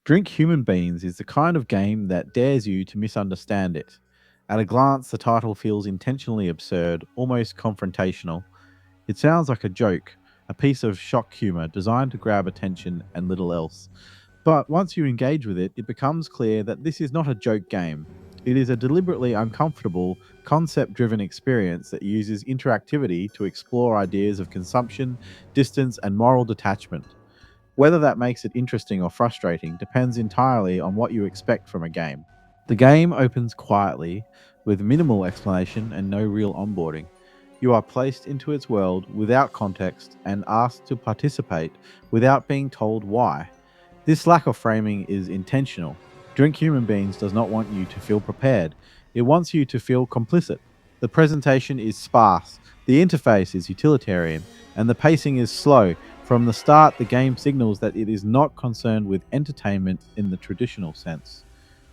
Drink Human Beings is the kind of game that dares you to misunderstand it. At a glance, the title feels intentionally absurd, almost confrontational. It sounds like a joke, a piece of shock humor designed to grab attention and little else. But once you engage with it, it becomes clear that this is not a joke game. It is a deliberately uncomfortable, concept driven experience that uses interactivity to explore ideas of consumption, distance, and moral detachment. Whether that makes it interesting or frustrating depends entirely on what you expect from a game. The game opens quietly, with minimal explanation and no real onboarding. You are placed into its world without context and asked to participate without being told why. This lack of framing is intentional. Drink Human Beings does not want you to feel prepared, it wants you to feel complicit. The presentation is sparse, the interface is utilitarian, and the pacing is slow. From the start, the game signals that it is not concerned with entertainment in the traditional sense.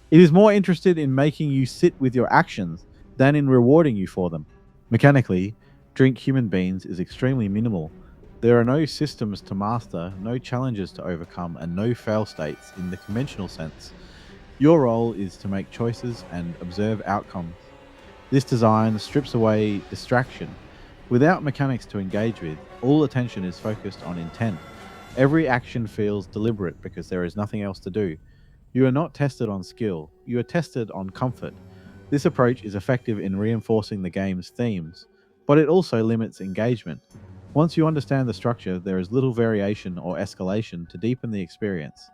It is more interested in making you sit with your actions than in rewarding you for them. Mechanically, Drink Human Beings is extremely minimal. There are no systems to master, no challenges to overcome, and no fail states in the conventional sense. Your role is to make choices and observe outcomes. This design strips away distraction. Without mechanics to engage with, all attention is focused on intent. Every action feels deliberate because there is nothing else to do. You are not tested on skill, you are tested on comfort. This approach is effective in reinforcing the game's themes, but it also limits engagement. Once you understand the structure, there is little variation or escalation to deepen the experience.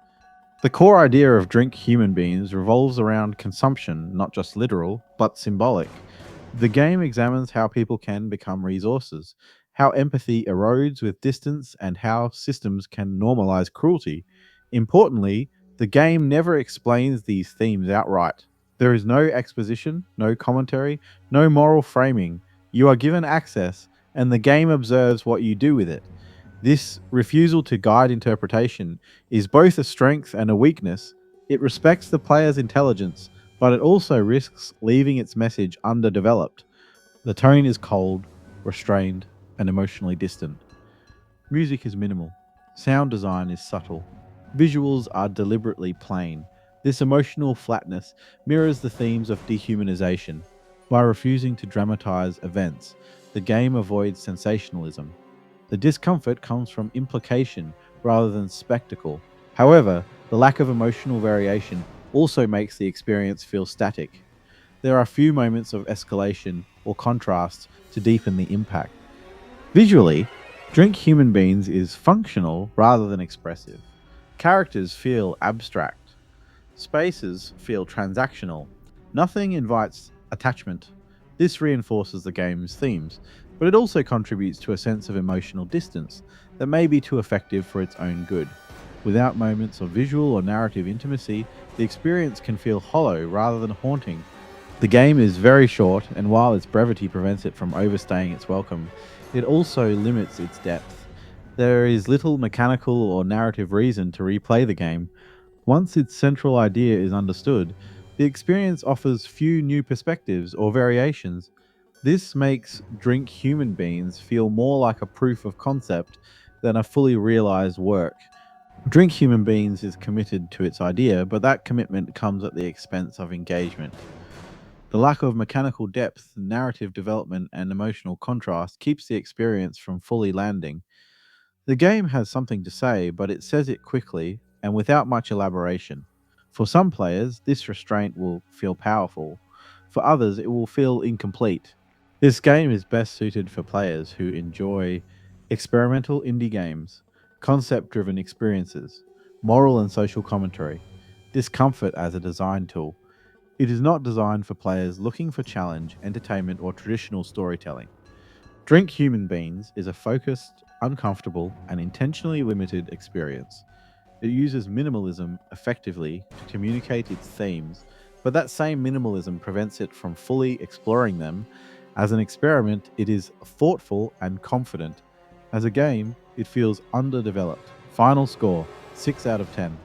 The core idea of Drink Human Beings revolves around consumption, not just literal, but symbolic. The game examines how people can become resources, how empathy erodes with distance, and how systems can normalize cruelty. Importantly, the game never explains these themes outright. There is no exposition, no commentary, no moral framing. You are given access, and the game observes what you do with it. This refusal to guide interpretation is both a strength and a weakness. It respects the player's intelligence, but it also risks leaving its message underdeveloped. The tone is cold, restrained, and emotionally distant. Music is minimal. Sound design is subtle. Visuals are deliberately plain. This emotional flatness mirrors the themes of dehumanization. By refusing to dramatize events, the game avoids sensationalism. The discomfort comes from implication rather than spectacle. However, the lack of emotional variation also makes the experience feel static. There are few moments of escalation or contrast to deepen the impact. Visually, Drink Human Beings is functional rather than expressive. Characters feel abstract. Spaces feel transactional. Nothing invites attachment. This reinforces the game's themes, but it also contributes to a sense of emotional distance that may be too effective for its own good. Without moments of visual or narrative intimacy, the experience can feel hollow rather than haunting. The game is very short, and while its brevity prevents it from overstaying its welcome, it also limits its depth. There is little mechanical or narrative reason to replay the game. Once its central idea is understood, the experience offers few new perspectives or variations. This makes Drink Human Beings feel more like a proof of concept than a fully realized work. Drink Human Beings is committed to its idea, but that commitment comes at the expense of engagement. The lack of mechanical depth, narrative development, and emotional contrast keeps the experience from fully landing. The game has something to say, but it says it quickly and without much elaboration. For some players, this restraint will feel powerful. For others, it will feel incomplete. This game is best suited for players who enjoy experimental indie games, concept driven experiences, moral and social commentary, discomfort as a design tool. It is not designed for players looking for challenge, entertainment, or traditional storytelling. Drink Human Beings is a focused, uncomfortable, and intentionally limited experience. It uses minimalism effectively to communicate its themes, but that same minimalism prevents it from fully exploring them. As an experiment, it is thoughtful and confident. As a game, it feels underdeveloped. Final score 6 out of 10.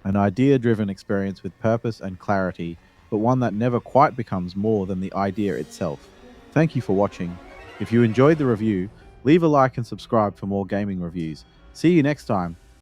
An idea driven experience with purpose and clarity, but one that never quite becomes more than the idea itself. Thank you for watching. If you enjoyed the review, leave a like and subscribe for more gaming reviews. See you next time.